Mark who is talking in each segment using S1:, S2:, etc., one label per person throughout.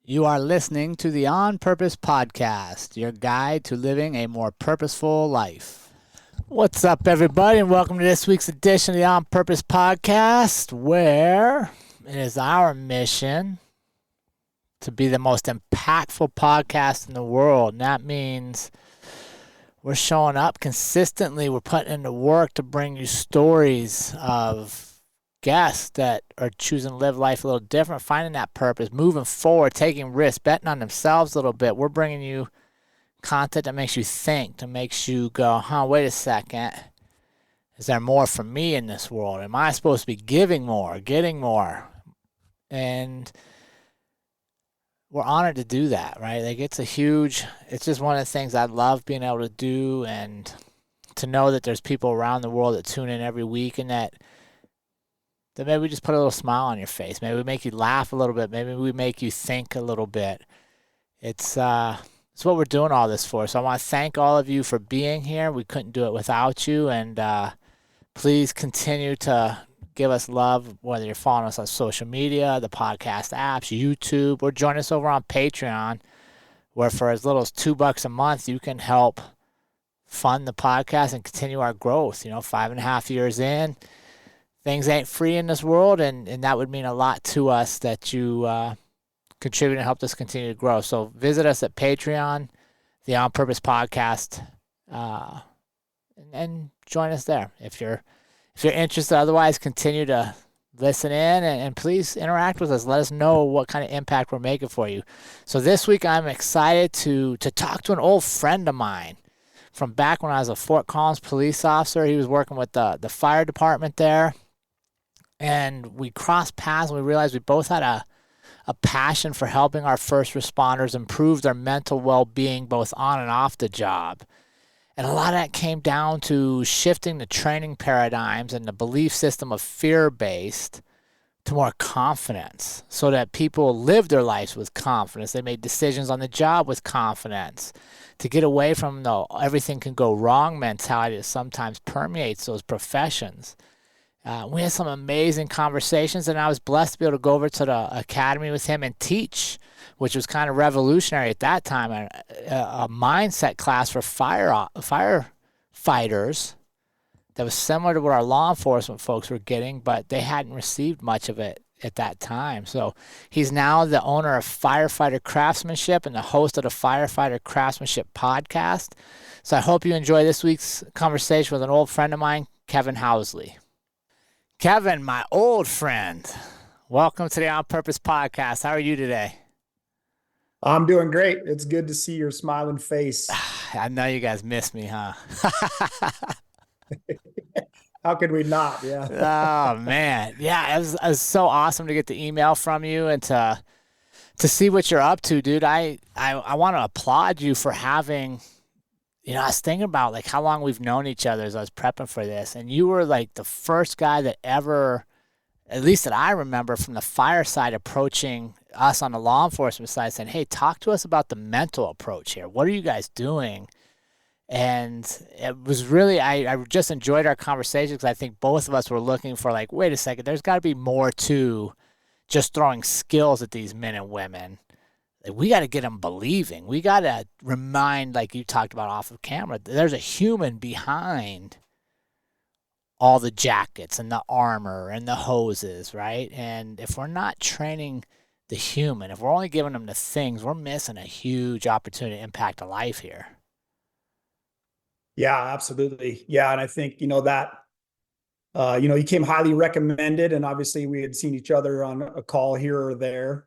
S1: You are listening to the On Purpose Podcast, your guide to living a more purposeful life. What's up, everybody, and welcome to this week's edition of the On Purpose Podcast, where it is our mission to be the most impactful podcast in the world. And that means we're showing up consistently. We're putting in the work to bring you stories of guests that are choosing to live life a little different, finding that purpose, moving forward, taking risks, betting on themselves a little bit. We're bringing you content that makes you think, that makes you go, wait a second. Is there more for me in this world? Am I supposed to be giving more, getting more? And we're honored to do that, right? Like it's just one of the things I love being able to do, and to know that there's people around the world that tune in every week, and that maybe we just put a little smile on your face. Maybe we make you laugh a little bit. Maybe we make you think a little bit. It's what we're doing all this for. So I want to thank all of you for being here. We couldn't do it without you. And please continue to give us love, whether you're following us on social media, the podcast apps, YouTube, or join us over on Patreon, where for as little as $2 a month, you can help fund the podcast and continue our growth. 5.5 years in. Things ain't free in this world, and that would mean a lot to us that you contribute and help us continue to grow. So visit us at Patreon, the On Purpose Podcast, and join us there if you're interested. Otherwise, continue to listen in and please interact with us. Let us know what kind of impact we're making for you. So this week, I'm excited to talk to an old friend of mine from back when I was a Fort Collins police officer. He was working with the fire department there. And we crossed paths, and we realized we both had a passion for helping our first responders improve their mental well-being, both on and off the job. And a lot of that came down to shifting the training paradigms and the belief system of fear-based to more confidence, so that people live their lives with confidence. They made decisions on the job with confidence, to get away from the everything can go wrong mentality that sometimes permeates those professions. We had some amazing conversations, and I was blessed to be able to go over to the academy with him and teach, which was kind of revolutionary at that time, a mindset class for firefighters that was similar to what our law enforcement folks were getting, but they hadn't received much of it at that time. So he's now the owner of Firefighter Craftsmanship and the host of the Firefighter Craftsmanship podcast. So I hope you enjoy this week's conversation with an old friend of mine, Kevin Housley. Kevin, my old friend, welcome to the On Purpose Podcast. How are you today?
S2: I'm doing great. It's good to see your smiling face.
S1: I know you guys miss me, huh?
S2: How could we not? Yeah.
S1: Oh, man. Yeah, it was so awesome to get the email from you and to see what you're up to, dude. I want to applaud you for having... I was thinking about like how long we've known each other as I was prepping for this, and you were like the first guy that ever, at least that I remember, from the fire side approaching us on the law enforcement side saying, hey, talk to us about the mental approach here. What are you guys doing? And it was really, I just enjoyed our conversation because I think both of us were looking for like, wait a second, there's got to be more to just throwing skills at these men and women. We got to get them believing. We got to remind, like you talked about off of camera, there's a human behind all the jackets and the armor and the hoses, right? And if we're not training the human, if we're only giving them the things, we're missing a huge opportunity to impact a life here.
S2: Yeah, absolutely. Yeah. And I think, that, he came highly recommended, and obviously we had seen each other on a call here or there.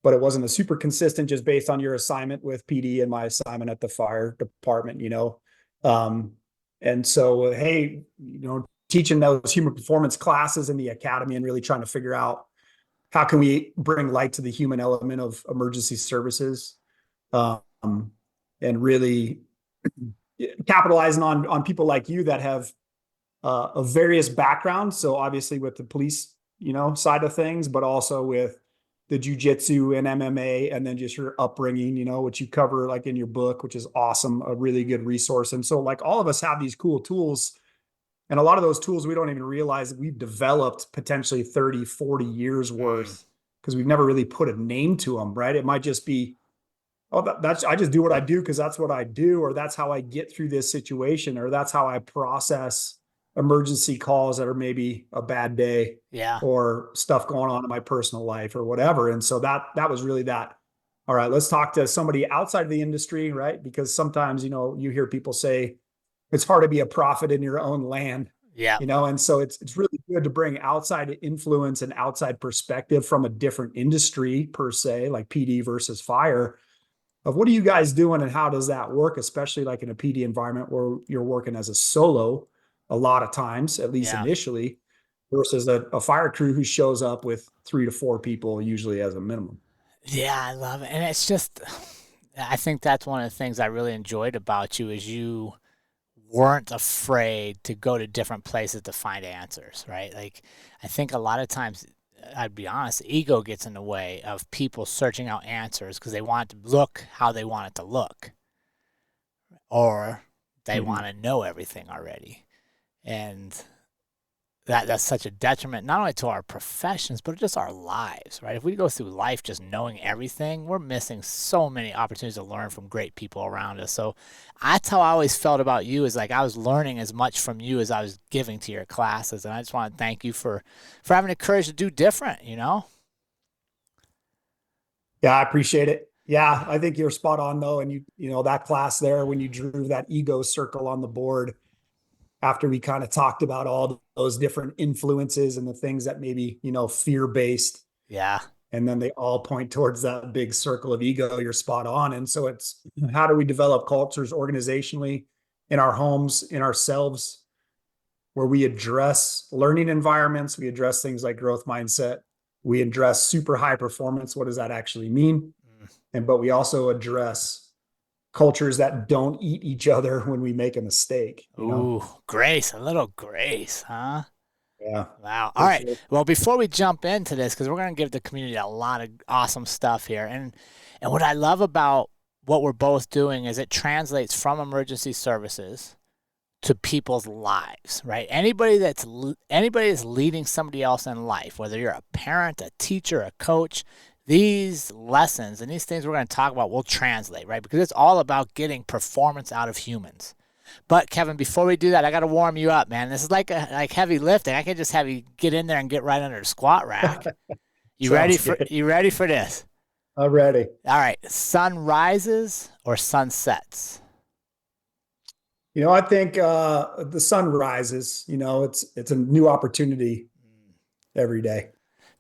S2: But it wasn't a super consistent, just based on your assignment with PD and my assignment at the fire department, and so, hey, teaching those human performance classes in the academy and really trying to figure out how can we bring light to the human element of emergency services, and really capitalizing on people like you that have of various backgrounds. So obviously with the police, side of things, but also with the jujitsu and MMA, and then just your upbringing, which you cover like in your book, which is awesome, a really good resource. And so like all of us have these cool tools, and a lot of those tools we don't even realize that we've developed potentially 30, 40 years worth because we've never really put a name to them, right? It might just be, oh, that's I just do what I do because that's what I do, or that's how I get through this situation, or that's how I process emergency calls that are maybe a bad day,
S1: Yeah.
S2: or stuff going on in my personal life or whatever. And so that was really that. All right, let's talk to somebody outside of the industry, right? Because sometimes, you hear people say it's hard to be a prophet in your own land,
S1: Yeah.
S2: and so it's really good to bring outside influence and outside perspective from a different industry per se, like PD versus fire, of what are you guys doing and how does that work, especially like in a PD environment where you're working as a solo a lot of times, at least
S1: Yeah.
S2: initially, versus a fire crew who shows up with 3 to 4 people usually as a minimum.
S1: Yeah, I love it. And it's just, I think that's one of the things I really enjoyed about you is you weren't afraid to go to different places to find answers, right? Like, I think a lot of times, I'd be honest, ego gets in the way of people searching out answers because they want it to look how they want it to look, or they
S2: Mm-hmm.
S1: want to know everything already. And that's such a detriment not only to our professions but just our lives, right? If we go through life just knowing everything, we're missing so many opportunities to learn from great people around us. So that's how I always felt about you, is like I was learning as much from you as I was giving to your classes. And I just want to thank you for having the courage to do different.
S2: Yeah, I appreciate it. Yeah, I think you're spot on though. And that class there, when you drew that ego circle on the board, after we kind of talked about all those different influences and the things that maybe, fear based,
S1: Yeah.
S2: and then they all point towards that big circle of ego, you're spot on. And so it's, how do we develop cultures organizationally in our homes, in ourselves, where we address learning environments, we address things like growth mindset, we address super high performance. What does that actually mean? But we also address cultures that don't eat each other when we make a mistake.
S1: Ooh, grace, a little grace, huh?
S2: Yeah,
S1: Wow. All
S2: for
S1: right.
S2: sure.
S1: Well, before we jump into this, because we're going to give the community a lot of awesome stuff here, and what I love about what we're both doing is it translates from emergency services to people's lives, right? Anybody that's leading somebody else in life, whether you're a parent, a teacher, a coach, these lessons and these things we're going to talk about will translate, right? Because it's all about getting performance out of humans. But Kevin, before we do that, I got to warm you up, man. This is like heavy lifting. I can just have you get in there and get right under the squat rack. You ready
S2: Sounds
S1: for
S2: good.
S1: this?
S2: I'm ready.
S1: All right. Sun rises or sun sets?
S2: I think the sun rises. It's a new opportunity every day.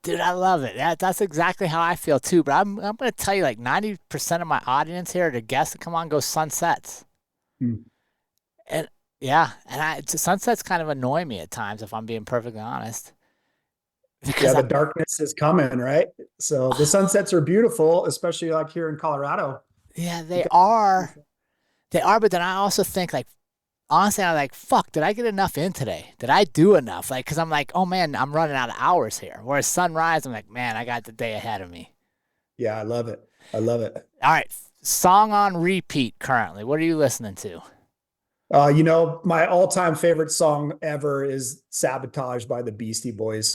S1: Dude, I love it. That's exactly how I feel too. But I'm going to tell you, like 90% of my audience here, the guests that come on, go sunsets.
S2: Hmm.
S1: And yeah, and sunsets kind of annoy me at times, if I'm being perfectly honest.
S2: Yeah,
S1: Because
S2: the darkness is coming, right? So the sunsets are beautiful, especially like here in Colorado.
S1: yeah,
S2: You
S1: they
S2: got-
S1: are. They are, but then I also think like honestly, I'm like, fuck, did I get enough in today? Did I do enough? Like, cause I'm like, oh man, I'm running out of hours here. Whereas sunrise, I'm like, man, I got the day ahead of me.
S2: Yeah, I love it. I love it.
S1: All right, song on repeat currently. What are you listening to?
S2: My all-time favorite song ever is "Sabotage" by the Beastie Boys.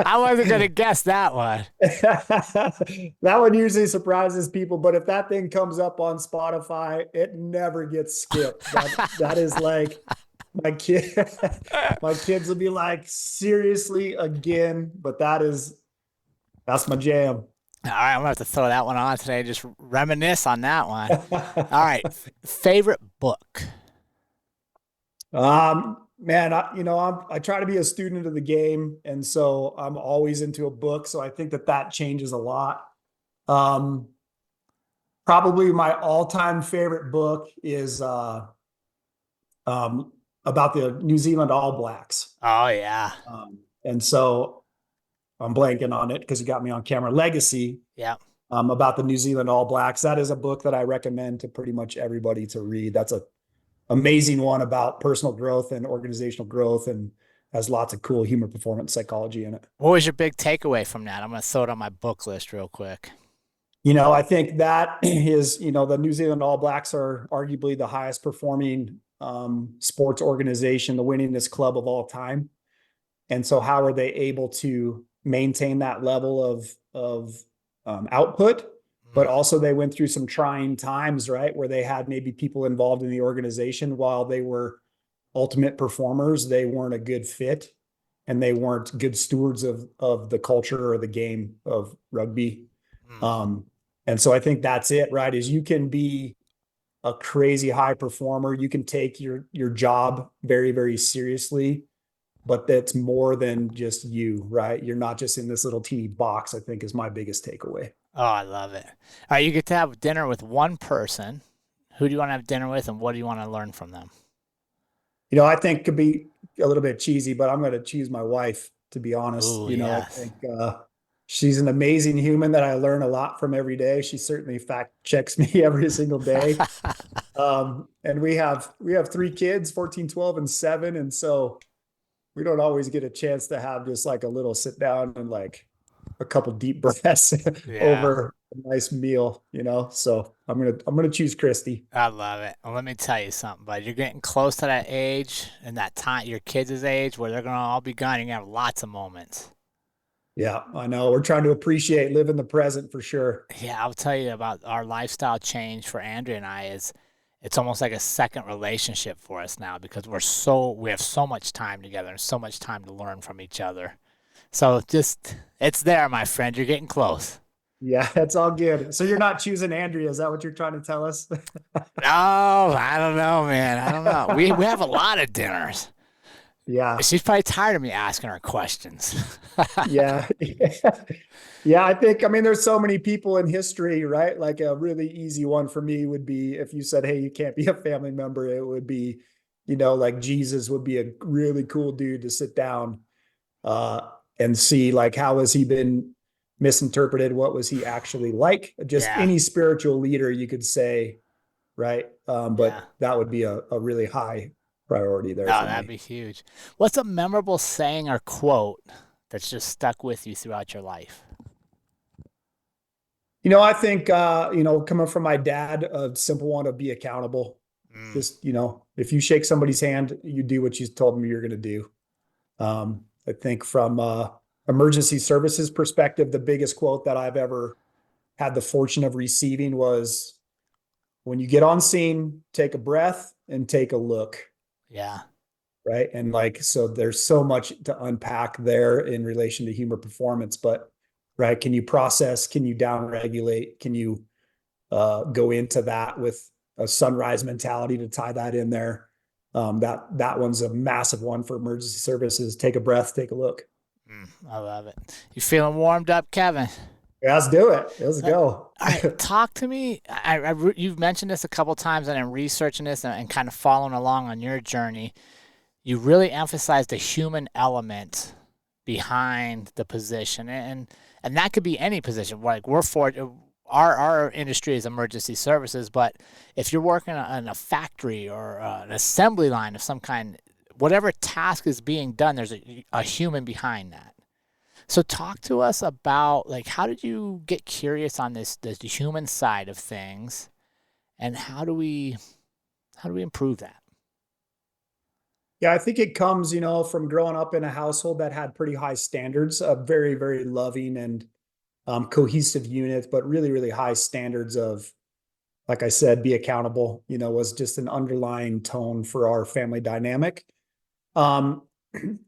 S1: I wasn't gonna guess that one.
S2: That one usually surprises people, but if that thing comes up on Spotify, it never gets skipped. That is like my kid, my kids will be like, seriously again, but that's my jam.
S1: All right, I'm gonna have to throw that one on today. Just reminisce on that one. All right, favorite book.
S2: Man, I try to be a student of the game, and so I'm always into a book. So I think that changes a lot. Um, Probably my all-time favorite book is about the New Zealand All Blacks.
S1: Oh yeah,
S2: And so I'm blanking on it because you got me on camera. Legacy,
S1: yeah.
S2: about the New Zealand All Blacks. That is a book that I recommend to pretty much everybody to read. That's a amazing one about personal growth and organizational growth, and has lots of cool human performance psychology in it.
S1: What was your big takeaway from that? I'm gonna throw it on my book list real quick.
S2: I think that is, the New Zealand All Blacks are arguably the highest performing sports organization, the winningest club of all time. And so how are they able to maintain that level of output. But also they went through some trying times, right? Where they had maybe people involved in the organization while they were ultimate performers, they weren't a good fit and they weren't good stewards of the culture or the game of rugby. And so I think that's it, right? Is you can be a crazy high performer. You can take your job very, very seriously, but that's more than just you, right? You're not just in this little teeny box, I think is my biggest takeaway.
S1: Oh, I love it. All right, you get to have dinner with one person. Who do you want to have dinner with, and what do you want to learn from them?
S2: I think could be a little bit cheesy, but I'm going to choose my wife, to be honest.
S1: Oh,
S2: I
S1: yes.
S2: think she's an amazing human that I learn a lot from every day. She certainly fact checks me every single day. And we have 3 kids, 14, 12, and 7. And so we don't always get a chance to have just like a little sit down and like a couple deep breaths
S1: Yeah,
S2: over a nice meal, So I'm gonna choose Christy.
S1: I love it. Well, let me tell you something, bud. You're getting close to that age and that time, your kids' age, where they're gonna all be gone. You're gonna have lots of moments.
S2: Yeah, I know. We're trying to appreciate live in the present for sure.
S1: Yeah, I'll tell you about our lifestyle change for Andrea and I is it's almost like a second relationship for us now because we have so much time together and so much time to learn from each other. So just it's there, my friend. You're getting close.
S2: Yeah, that's all good. So you're not choosing Andrea, is that what you're trying to tell us?
S1: Oh, I don't know, man. I don't know. We have a lot of dinners.
S2: Yeah.
S1: She's probably tired of me asking her questions.
S2: Yeah. Yeah, I mean, there's so many people in history, right? Like a really easy one for me would be if you said, hey, you can't be a family member, it would be, like Jesus would be a really cool dude to sit down uh, and see like how has he been misinterpreted? What was he actually like? Just
S1: Yeah,
S2: any spiritual leader you could say, right?
S1: yeah.
S2: But that would be a really high priority there
S1: No,
S2: for
S1: that'd
S2: me.
S1: be huge. What's a memorable saying or quote that's just stuck with you throughout your life?
S2: I think coming from my dad, a simple one to be accountable.
S1: Mm,
S2: Just, if you shake somebody's hand, you do what you told them you're going to do. I think from emergency services perspective, the biggest quote that I've ever had the fortune of receiving was when you get on scene, take a breath and take a look.
S1: yeah,
S2: Right. And like, so there's so much to unpack there in relation to human performance, but right. Can you process? Can you down regulate? Can you go into that with a sunrise mentality to tie that in there? That one's a massive one for emergency services. Take a breath, take a look.
S1: I love it. You feeling warmed up, Kevin?
S2: Yeah, let's do it. Let's
S1: All
S2: go.
S1: right, talk to me. You've mentioned this a couple times, and I'm researching this and kind of following along on your journey. You really emphasize the human element behind the position, and that could be any position. Like our industry is emergency services, but if you're working on a factory or an assembly line of some kind, whatever task is being done, there's a human behind that. So talk to us about like how did you get curious on the human side of things, and how do we improve that?
S2: Yeah, I think it comes, from growing up in a household that had pretty high standards, a very, very loving and cohesive unit, but really, really high standards of, like I said, be accountable, was just an underlying tone for our family dynamic. Um,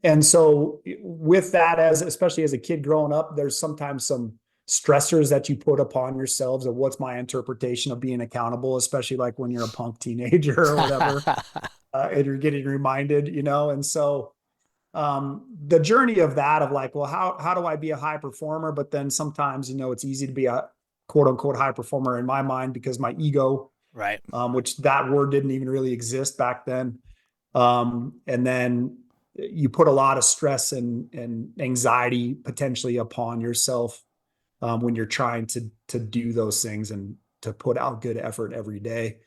S2: and so with that, especially as a kid growing up, there's sometimes some stressors that you put upon yourselves of what's my interpretation of being accountable, especially like when you're a punk teenager or whatever, and you're getting reminded, and so the journey of that of like, well, how do I be a high performer? But then sometimes, it's easy to be a quote unquote high performer in my mind because my ego,
S1: Right.
S2: which that word didn't even really exist back then. And then you put a lot of stress and anxiety potentially upon yourself when you're trying to do those things and to put out good effort every day.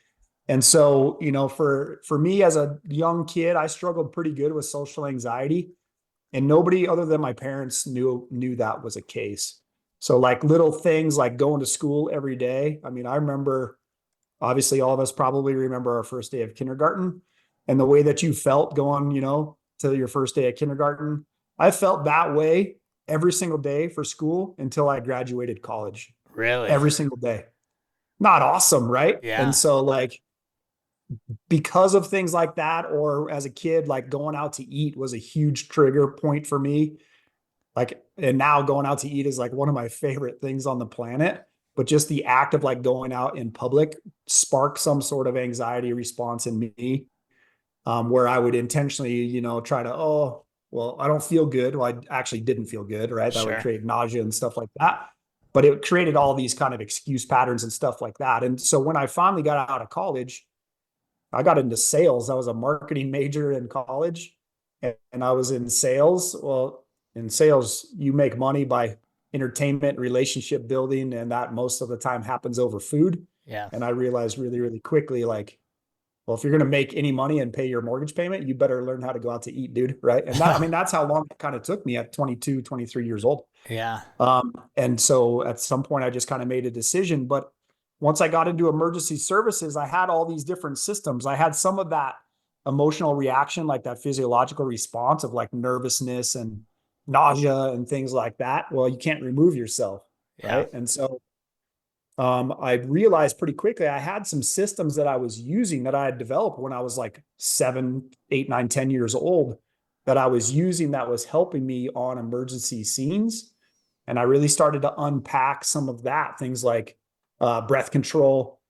S2: And so, for me as a young kid, I struggled pretty good with social anxiety, and nobody other than my parents knew that was a case. So like little things like going to school every day. I mean, I remember, obviously all of us probably remember our first day of kindergarten and the way that you felt going, to your first day of kindergarten. I felt that way every single day for school until I graduated college.
S1: Really?
S2: Every single day. Not awesome, right? And
S1: Yeah.
S2: so like because of things like that, or as a kid, like going out to eat was a huge trigger point for me. Like, and now going out to eat is like one of my favorite things on the planet. But just the act of like going out in public sparked some sort of anxiety response in me, where I would intentionally, try to, oh, well, I don't feel good. Well, I actually didn't feel good, right? That would
S1: Sure.
S2: create nausea and stuff like that. But it created all these kind of excuse patterns and stuff like that. And so when I finally got out of college, I got into sales. I was a marketing major in college, and I was in sales. Well, in sales, you make money by entertainment, relationship building, and that most of the time happens over food.
S1: Yeah.
S2: And I realized really, really quickly, like, well, if you're going to make any money and pay your mortgage payment, you better learn how to go out to eat, dude. Right. And that, I mean, that's how long it kind of took me at 22, 23 years old.
S1: Yeah.
S2: And so at some point I just kind of made a decision, but once I got into emergency services, I had all these different systems. I had some of that emotional reaction, like that physiological response of like nervousness and nausea and things like that. Well, you can't remove yourself.
S1: Yeah.
S2: Right. And so I realized pretty quickly I had some systems that I was using that I had developed when I was like 7, 8, 9, 10 years old that I was using that was helping me on emergency scenes. And I really started to unpack some of that, things like breath control,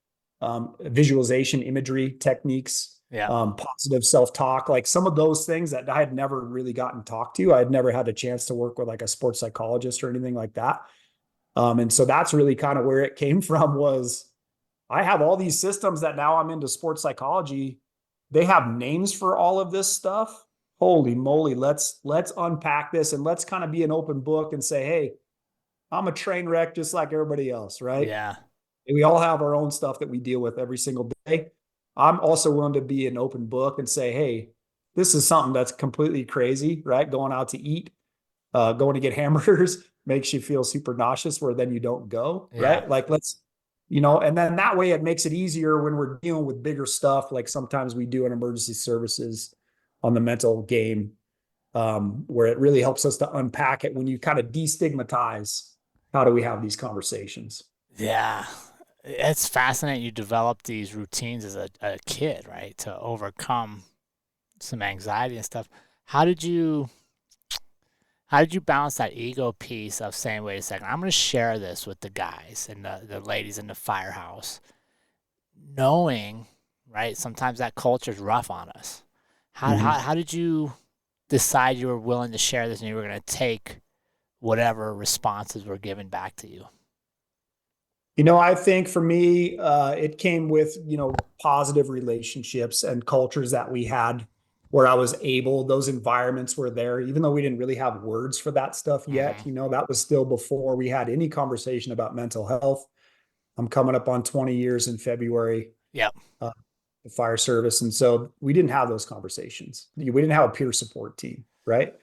S2: visualization, imagery techniques,
S1: Yeah.
S2: positive self-talk, like some of those things that I had never really gotten talked to. I had never had a chance to work with like a sports psychologist or anything like that. And so that's really kind of where it came from. Was I have all these systems that now I'm into sports psychology. They have names for all of this stuff. Holy moly, let's unpack this and let's kind of be an open book and say, hey, I'm a train wreck just like everybody else, right?
S1: Yeah.
S2: We all have our own stuff that we deal with every single day. I'm also willing to be an open book and say, hey, this is something that's completely crazy, right? Going out to eat, going to get hamburgers makes you feel super nauseous where then you don't go,
S1: Yeah.
S2: right? Like let's, and then that way it makes it easier when we're dealing with bigger stuff. Like sometimes we do in emergency services on the mental game, where it really helps us to unpack it when you kind of destigmatize how do we have these conversations.
S1: Yeah. It's fascinating you developed these routines as a kid, right? To overcome some anxiety and stuff. How did you how did you balance that ego piece of saying, wait a second, I'm gonna share this with the guys and the ladies in the firehouse, knowing, right, sometimes that culture is rough on us.
S2: Mm-hmm.
S1: How did you decide you were willing to share this and you were gonna take whatever responses were given back to you?
S2: I think for me, it came with, positive relationships and cultures that we had where I was able, those environments were there, even though we didn't really have words for that stuff yet.
S1: Hmm.
S2: That was still before we had any conversation about mental health. I'm coming up on 20 years in February,
S1: Yep.
S2: uh, the fire service. And so we didn't have those conversations. We didn't have a peer support team, right?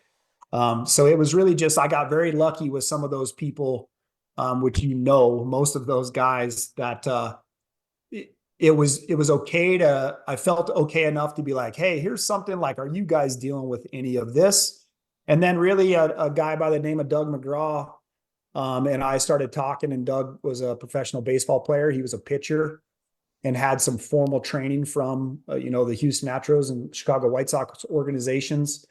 S2: So it was really just, I got very lucky with some of those people, which, most of those guys that it was okay I felt okay enough to be like, hey, here's something like, are you guys dealing with any of this? And then really a guy by the name of Doug McGraw, and I started talking, and Doug was a professional baseball player. He was a pitcher and had some formal training from, the Houston Astros and Chicago White Sox organizations,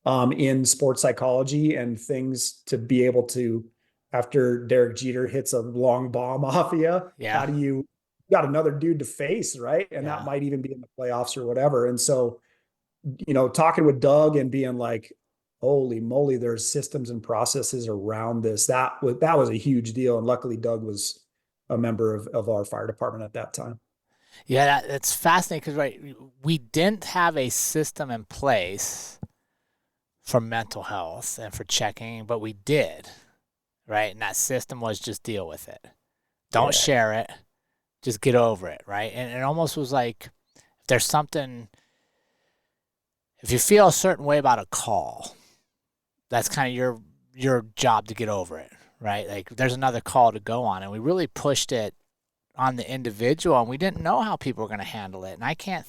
S2: in sports psychology and things to be able to, after Derek Jeter hits a long bomb off of you,
S1: Yeah.
S2: how do you got another dude to face, right? And that
S1: Yeah.
S2: might even be in the playoffs or whatever. And so, talking with Doug and being like, holy moly, there's systems and processes around this. That was a huge deal. And luckily Doug was a member of our fire department at that time.
S1: Yeah, that's fascinating because, right, we didn't have a system in place for mental health and for checking, but we did, right? And that system was just deal with it. Don't
S2: Yeah.
S1: share it. Just get over it, right? And it almost was like if there's something, if you feel a certain way about a call, that's kind of your job to get over it, right? Like there's another call to go on, and we really pushed it on the individual, and we didn't know how people were going to handle it. And I can't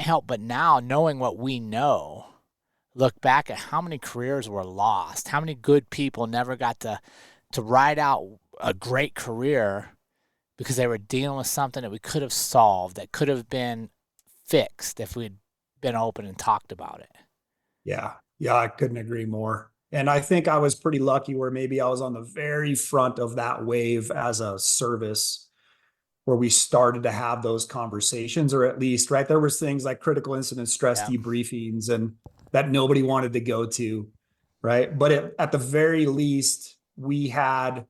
S1: help but now, knowing what we know, look back at how many careers were lost, how many good people never got to ride out a great career because they were dealing with something that we could have solved, that could have been fixed if we'd been open and talked about it.
S2: Yeah. Yeah. I couldn't agree more. And I think I was pretty lucky where maybe I was on the very front of that wave as a service where we started to have those conversations, or at least, right, there was things like critical incident stress
S1: Yeah.
S2: debriefings and that nobody wanted to go to, right? But at the very least, we had,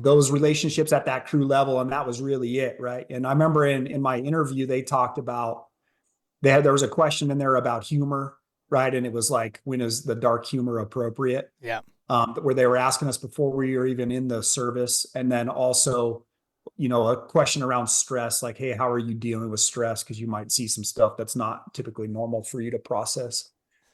S2: those relationships at that crew level, and that was really it, right? And I remember in my interview, they talked about, there was a question in there about humor, right? And it was like, when is the dark humor appropriate?
S1: Yeah.
S2: Where they were asking us before we were even in the service. And then also, a question around stress, like, hey, how are you dealing with stress? Because you might see some stuff that's not typically normal for you to process.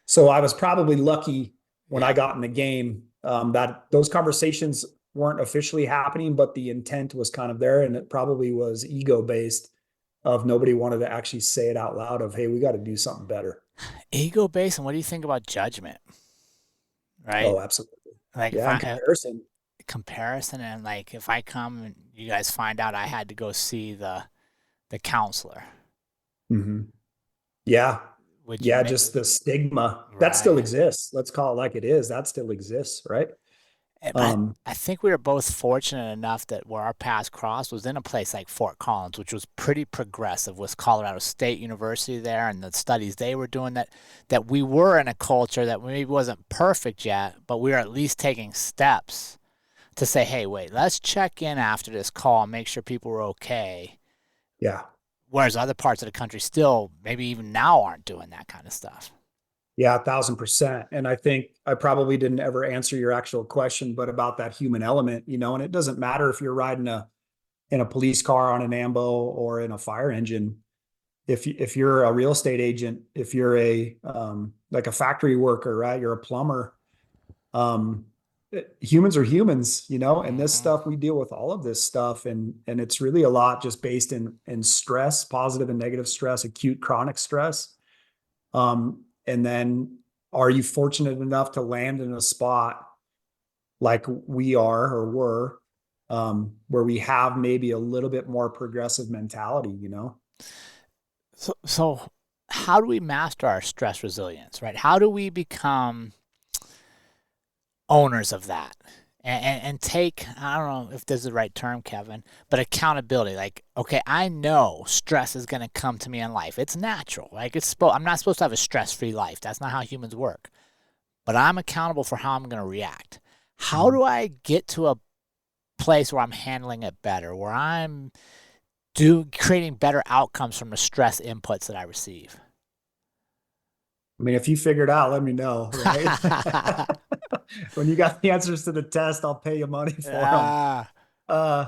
S2: So I was probably lucky when I got in the game, that those conversations weren't officially happening, but the intent was kind of there. And it probably was ego based, of nobody wanted to actually say it out loud of, hey, we got to do something better.
S1: Ego based, and what do you think about judgment? Right?
S2: Oh, absolutely.
S1: Like if
S2: Yeah. And
S1: I
S2: comparison.
S1: comparison, and like if I come and you guys find out I had to go see the counselor,
S2: Mm-hmm. Yeah.
S1: would you
S2: Yeah.
S1: make
S2: Just the stigma that still
S1: right?
S2: exists. Let's call it like it is. That still exists. Right.
S1: But
S2: Um,
S1: I think we were both fortunate enough that where our paths crossed was in a place like Fort Collins, which was pretty progressive with Colorado State University there and the studies they were doing, that we were in a culture that maybe wasn't perfect yet, but we were at least taking steps to say, hey, wait, let's check in after this call and make sure people were okay.
S2: yeah.
S1: Whereas other parts of the country still, maybe even now, aren't doing that kind of stuff.
S2: Yeah. 1,000%. And I think I probably didn't ever answer your actual question, but about that human element, and it doesn't matter if you're riding in a police car on an ambo or in a fire engine. If you're a real estate agent, if you're like a factory worker, right, you're a plumber, um, humans are humans, and this
S1: Mm-hmm.
S2: stuff, we deal with all of this stuff. And it's really a lot just based in stress, positive and negative stress, acute, chronic stress. And then are you fortunate enough to land in a spot like we are or were, where we have maybe a little bit more progressive mentality?
S1: So how do we master our stress resilience, right? How do we become owners of that and take, I don't know if this is the right term, Kevin, but accountability. Like, okay, I know stress is going to come to me in life. It's natural. Like I'm not supposed to have a stress-free life. That's not how humans work. But I'm accountable for how I'm going to react. How do I get to a place where I'm handling it better, where I'm creating better outcomes from the stress inputs that I receive?
S2: I mean, if you figure it out, let me know, right? When you got the answers to the test, I'll pay you money for them.
S1: Yeah.
S2: Uh,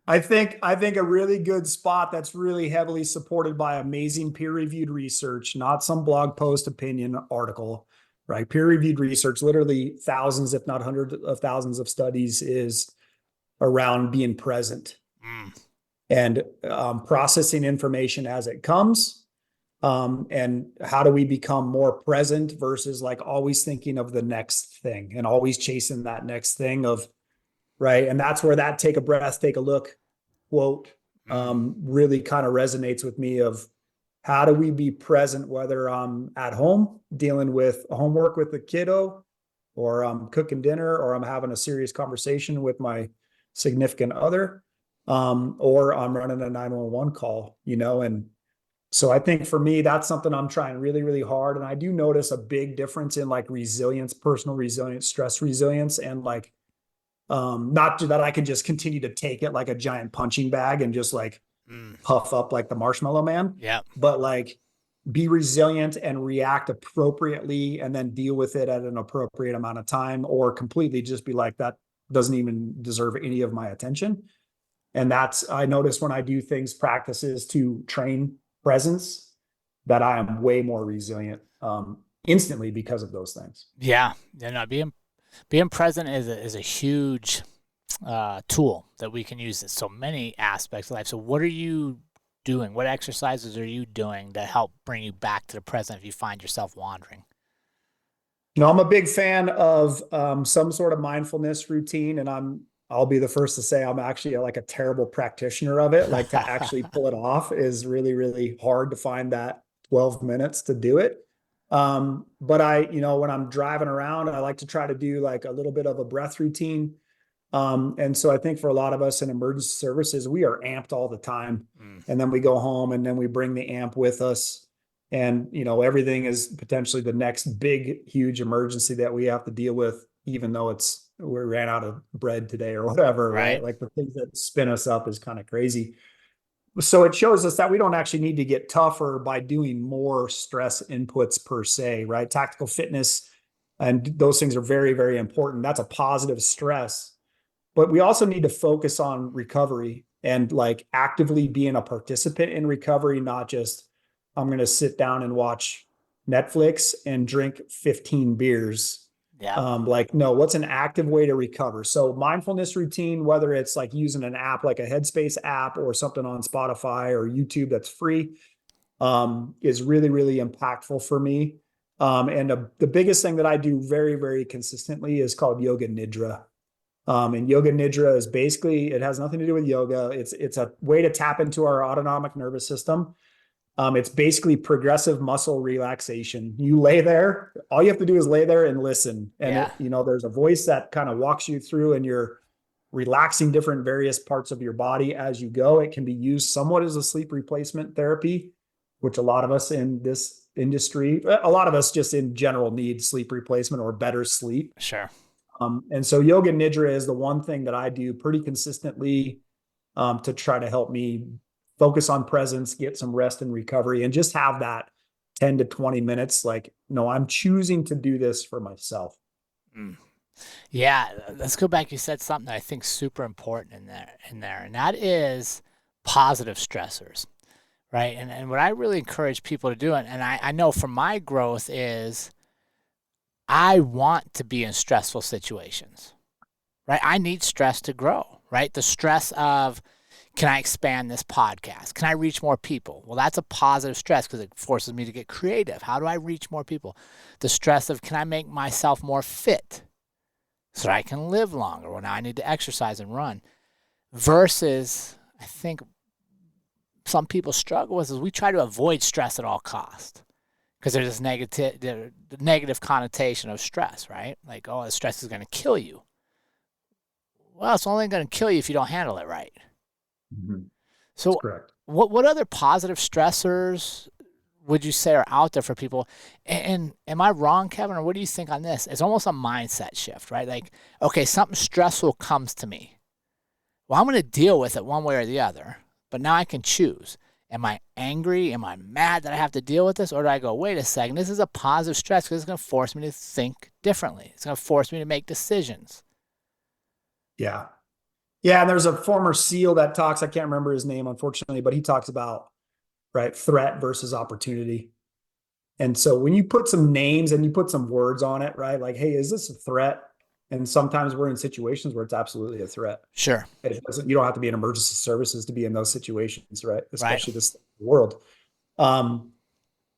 S2: I think a really good spot that's really heavily supported by amazing peer-reviewed research, not some blog post opinion article, right? Peer-reviewed research, literally thousands, if not hundreds of thousands of studies, is around being present
S1: Mm.
S2: and processing information as it comes. And how do we become more present versus like always thinking of the next thing and always chasing that next thing of, right. And that's where that take a breath, take a look quote
S1: Mm.
S2: really kind of resonates with me of how do we be present, whether I'm at home dealing with homework with the kiddo, or I'm cooking dinner, or I'm having a serious conversation with my significant other, or I'm running a 911 call, and so I think for me, that's something I'm trying really, really hard. And I do notice a big difference in like resilience, personal resilience, stress resilience, and like, not that I can just continue to take it like a giant punching bag and just like
S1: Mm.
S2: puff up like the marshmallow man,
S1: Yeah.
S2: but like be resilient and react appropriately and then deal with it at an appropriate amount of time, or completely just be like, that doesn't even deserve any of my attention. And that's, I notice when I do things, practices to train presence, that I am way more resilient instantly because of those things.
S1: Yeah. No, being present is a huge tool that we can use in so many aspects of life. So what are you doing? What exercises are you doing to help bring you back to the present if you find yourself wandering?
S2: I'm a big fan of some sort of mindfulness routine, and I'll be the first to say I'm actually like a terrible practitioner of it. Like to actually pull it off is really, really hard to find that 12 minutes to do it. But when I'm driving around, I like to try to do like a little bit of a breath routine. And so I think for a lot of us in emergency services, we are amped all the time. And then we go home and then we bring the amp with us. And, everything is potentially the next big, huge emergency that we have to deal with, even though we ran out of bread today or whatever, right? Like the things that spin us up is kind of crazy. So it shows us that we don't actually need to get tougher by doing more stress inputs per se, right? Tactical fitness and those things are very, very important. That's a positive stress. But we also need to focus on recovery and like actively being a participant in recovery, not just I'm going to sit down and watch Netflix and drink 15 beers.
S1: Yeah.
S2: No, what's an active way to recover? So mindfulness routine, whether it's like using an app like a Headspace app or something on Spotify or YouTube that's free, is really, really impactful for me. The biggest thing that I do very, very consistently is called yoga nidra. And yoga nidra is basically, it has nothing to do with yoga. It's a way to tap into our autonomic nervous system. It's basically progressive muscle relaxation. You lay there, all you have to do is lay there and listen. And there's a voice that kind of walks you through and you're relaxing different various parts of your body as you go. It can be used somewhat as a sleep replacement therapy, which a lot of us in this industry, a lot of us just in general need sleep replacement or better sleep.
S1: Sure.
S2: And so yoga nidra is the one thing that I do pretty consistently to try to help me focus on presence, get some rest and recovery, and just have that 10 to 20 minutes. Like, no, I'm choosing to do this for myself.
S1: Yeah. Let's go back. You said something that I think is super important in there, and that is positive stressors, right? And what I really encourage people to do, and I know from my growth is I want to be in stressful situations, right? I need stress to grow, right? The stress of, can I expand this podcast? Can I reach more people? Well, that's a positive stress because it forces me to get creative. How do I reach more people? The stress of, can I make myself more fit so that I can live longer? Well, now I need to exercise and run. Versus, I think some people struggle with is we try to avoid stress at all costs because there's this the negative connotation of stress, right? Like, oh, the stress is going to kill you. Well, it's only going to kill you if you don't handle it right.
S2: Mm-hmm.
S1: So
S2: correct.
S1: What other positive stressors would you say are out there for people? And am I wrong, Kevin, or what do you think on this? It's almost a mindset shift, right? Like, okay, something stressful comes to me. Well, I'm going to deal with it one way or the other, but now I can choose. Am I angry? Am I mad that I have to deal with this? Or do I go, wait a second, this is a positive stress because it's going to force me to think differently. It's going to force me to make decisions.
S2: Yeah. Yeah, and there's a former SEAL that talks, I can't remember his name, unfortunately, but he talks about, right, threat versus opportunity. And so when you put some names and you put some words on it, right, like, hey, is this a threat? And sometimes we're in situations where it's absolutely a threat.
S1: Sure.
S2: You don't have to be in emergency services to be in those situations, right? Especially
S1: right.
S2: this world.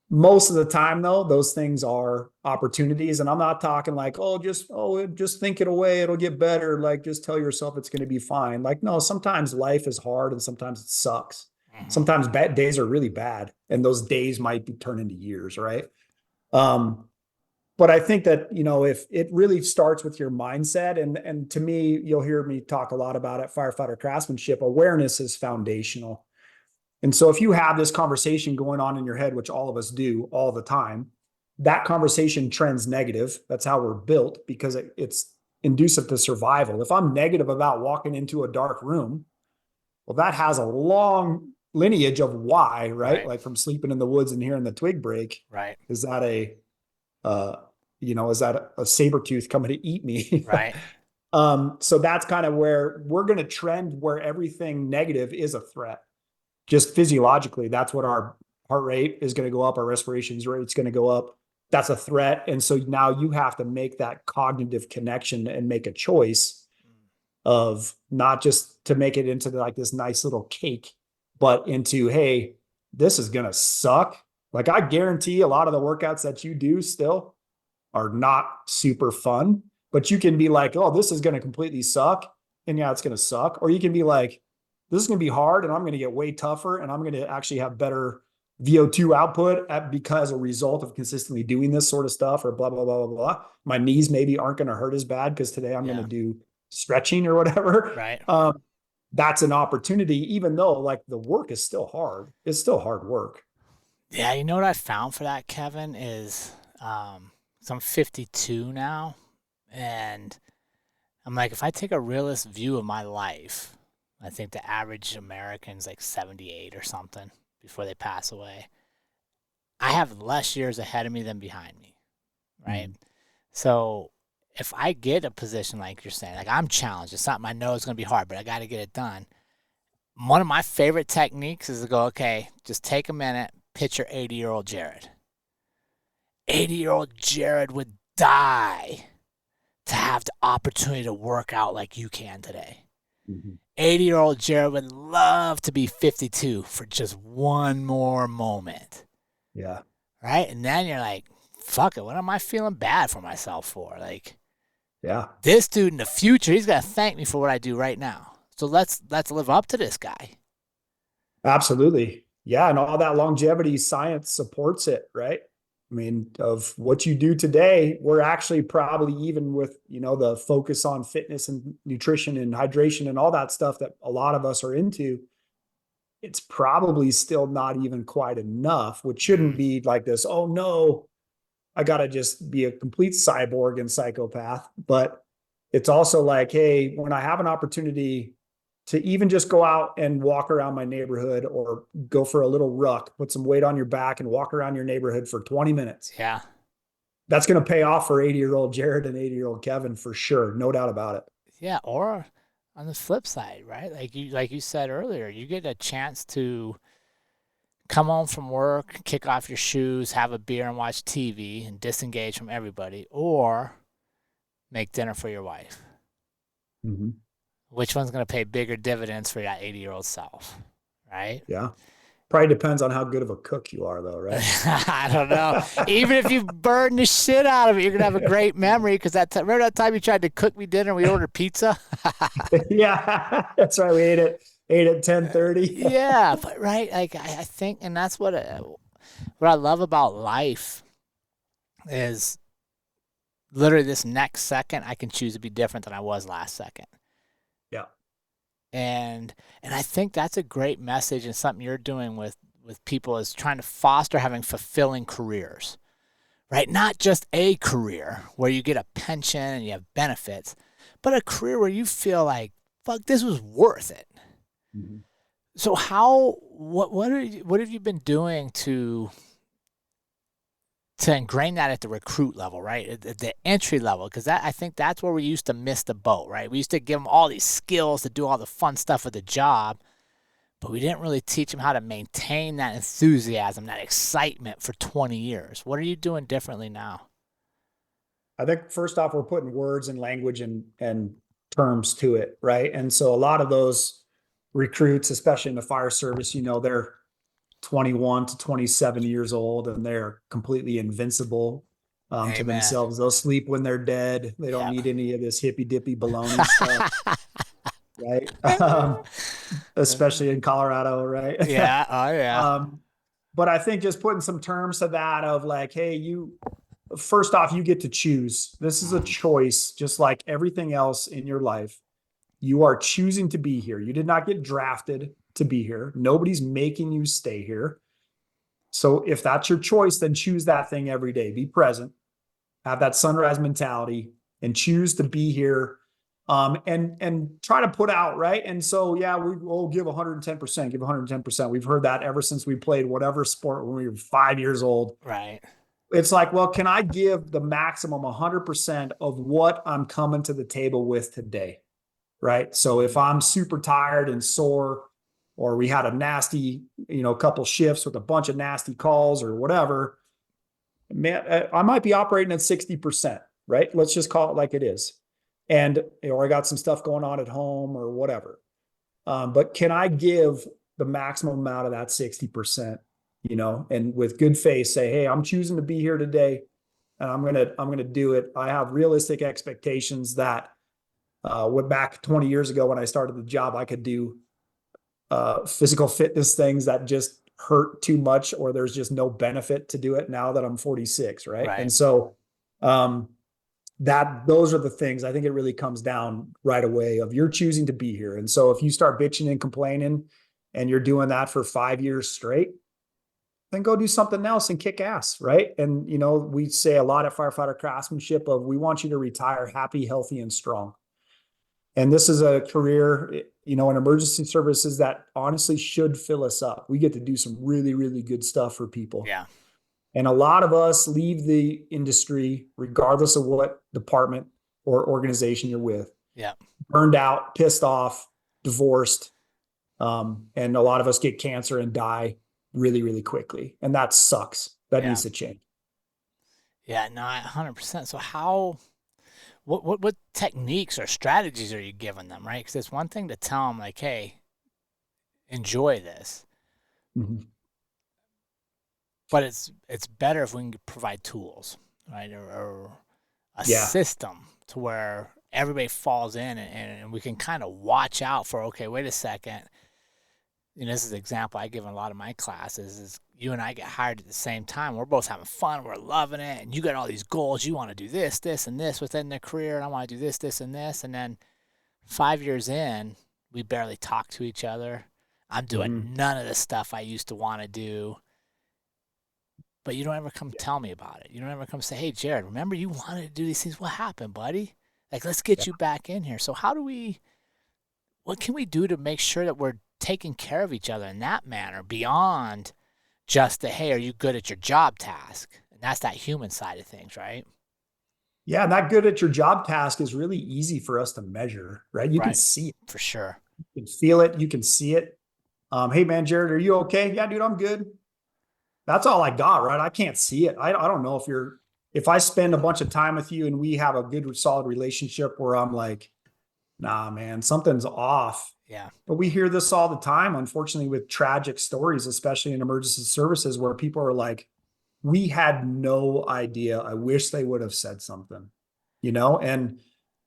S2: Most of the time, though, those things are opportunities. And I'm not talking like, just think it away. It'll get better. Like, just tell yourself it's going to be fine. Like, no, sometimes life is hard and sometimes it sucks. Mm-hmm. Sometimes bad days are really bad. And those days might be turned into years, right? But I think that, if it really starts with your mindset, and to me, you'll hear me talk a lot about it, firefighter craftsmanship, awareness is foundational. And so if you have this conversation going on in your head, which all of us do all the time, that conversation trends negative. That's how we're built because it's conducive to survival. If I'm negative about walking into a dark room, well, that has a long lineage of why, right? Like from sleeping in the woods and hearing the twig break.
S1: Right.
S2: Is that a saber tooth coming to eat me?
S1: Right.
S2: So that's kind of where we're going to trend where everything negative is a threat. Just physiologically, that's what our heart rate is going to go up. Our respiration rate's going to go up. That's a threat. And so now you have to make that cognitive connection and make a choice of not just to make it into like this nice little cake, but into, hey, this is going to suck. Like I guarantee a lot of the workouts that you do still are not super fun, but you can be like, oh, this is going to completely suck. And yeah, it's going to suck. Or you can be like, this is going to be hard and I'm going to get way tougher and I'm going to actually have better VO2 output because a result of consistently doing this sort of stuff or blah, blah, blah, blah, blah. My knees maybe aren't going to hurt as bad because today I'm going to do stretching or whatever.
S1: Right.
S2: That's an opportunity, even though like the work is still hard. It's still hard work.
S1: Yeah. You know what I found for that, Kevin, is so I'm 52 now. And I'm like, if I take a realist view of my life, I think the average American's like 78 or something before they pass away. I have less years ahead of me than behind me, right? Mm-hmm. So if I get a position like you're saying, like I'm challenged, it's something I know is going to be hard, but I got to get it done. One of my favorite techniques is to go, okay, just take a minute, picture 80-year-old Jerrod. 80-year-old Jerrod would die to have the opportunity to work out like you can today. Mm-hmm. 80-year-old Jerrod would love to be 52 for just one more moment.
S2: Yeah.
S1: Right? And then you're like, fuck it, what am I feeling bad for myself for? Like,
S2: yeah,
S1: this dude in the future, he's going to thank me for what I do right now. So let's live up to this guy.
S2: Absolutely. Yeah. And all that longevity science supports it, right? I mean, of what you do today, we're actually probably, even with, the focus on fitness and nutrition and hydration and all that stuff that a lot of us are into, it's probably still not even quite enough, which shouldn't be like this, oh no, I got to just be a complete cyborg and psychopath. But it's also like, hey, when I have an opportunity to even just go out and walk around my neighborhood or go for a little ruck, put some weight on your back and walk around your neighborhood for 20 minutes.
S1: Yeah.
S2: That's going to pay off for 80-year-old Jerrod and 80-year-old Kevin for sure. No doubt about it.
S1: Yeah. Or on the flip side, right? Like you said earlier, you get a chance to come home from work, kick off your shoes, have a beer and watch TV and disengage from everybody, or make dinner for your wife.
S2: Mm-hmm.
S1: Which one's going to pay bigger dividends for that 80-year-old self, right?
S2: Yeah. Probably depends on how good of a cook you are, though, right?
S1: I don't know. Even if you burn the shit out of it, you're going to have a great memory because remember that time you tried to cook me dinner and we ordered pizza?
S2: Yeah, that's right. We ate at 10:30.
S1: Yeah, but right, like I think, and that's what I love about life is literally this next second I can choose to be different than I was last second.
S2: Yeah.
S1: And I think that's a great message and something you're doing with people is trying to foster having fulfilling careers, right? Not just a career where you get a pension and you have benefits, but a career where you feel like, fuck, this was worth it. Mm-hmm. So what have you been doing to ingrain that at the recruit level, right? At the entry level, because I think that's where we used to miss the boat, right? We used to give them all these skills to do all the fun stuff with the job, but we didn't really teach them how to maintain that enthusiasm, that excitement for 20 years. What are you doing differently now?
S2: I think first off, we're putting words and language and terms to it, right? And so a lot of those recruits, especially in the fire service, they're 21 to 27 years old and they're completely invincible to themselves. They'll sleep when they're dead. They don't need any of this hippy dippy baloney stuff. Right. Especially in Colorado. Right.
S1: Yeah. Oh yeah.
S2: But I think just putting some terms to that of like, hey, first off, you get to choose. This is a choice, just like everything else in your life. You are choosing to be here. You did not get drafted to be here. Nobody's making you stay here. So if that's your choice, then choose that thing every day. Be present, have that sunrise mentality and choose to be here. And try to put out, right? And so, yeah, we will give 110%, give 110%. We've heard that ever since we played whatever sport when we were 5 years old.
S1: Right.
S2: It's like, well, can I give the maximum 100% of what I'm coming to the table with today? Right. So if I'm super tired and sore, or we had a nasty, couple shifts with a bunch of nasty calls or whatever, man, I might be operating at 60%, right? Let's just call it like it is. Or I got some stuff going on at home or whatever. But can I give the maximum amount of that 60%, and with good faith say, hey, I'm choosing to be here today and I'm going to do it. I have realistic expectations that went back 20 years ago when I started the job, I could do physical fitness things that just hurt too much, or there's just no benefit to do it now that I'm 46. Right.
S1: Right.
S2: And so, those are the things I think it really comes down right away of you're choosing to be here. And so if you start bitching and complaining and you're doing that for 5 years straight, then go do something else and kick ass. Right. And, we say a lot at Firefighter Craftsmanship of we want you to retire happy, healthy, and strong. And this is a career, in emergency services that honestly should fill us up. We get to do some really, really good stuff for people.
S1: Yeah.
S2: And a lot of us leave the industry, regardless of what department or organization you're with.
S1: Yeah.
S2: Burned out, pissed off, divorced. And a lot of us get cancer and die really, really quickly. And that sucks. That needs to change.
S1: Yeah, no, 100%. So what techniques or strategies are you giving them, right? Because it's one thing to tell them like, hey, enjoy this.
S2: Mm-hmm.
S1: But it's better if we can provide tools, right? Or a system to where everybody falls in and we can kind of watch out for, okay, wait a second. This is an example I give in a lot of my classes is you and I get hired at the same time. We're both having fun. We're loving it. And you got all these goals. You want to do this, this, and this within their career. And I want to do this, this, and this. And then 5 years in, we barely talk to each other. I'm doing none of the stuff I used to want to do. But you don't ever come tell me about it. You don't ever come say, hey, Jerrod, remember you wanted to do these things? What happened, buddy? Like, let's get you back in here. So what can we do to make sure that we're taking care of each other in that manner beyond just the, hey, are you good at your job task? And that's that human side of things, right?
S2: Yeah. And that good at your job task is really easy for us to measure, right? You can see it.
S1: For sure.
S2: You can feel it. You can see it. Hey, man, Jerrod, are you okay? Yeah, dude, I'm good. That's all I got, right? I can't see it. I don't know if I spend a bunch of time with you and we have a good, solid relationship where I'm like, nah, man, something's off.
S1: Yeah.
S2: But we hear this all the time, unfortunately, with tragic stories, especially in emergency services, where people are like, we had no idea. I wish they would have said something, and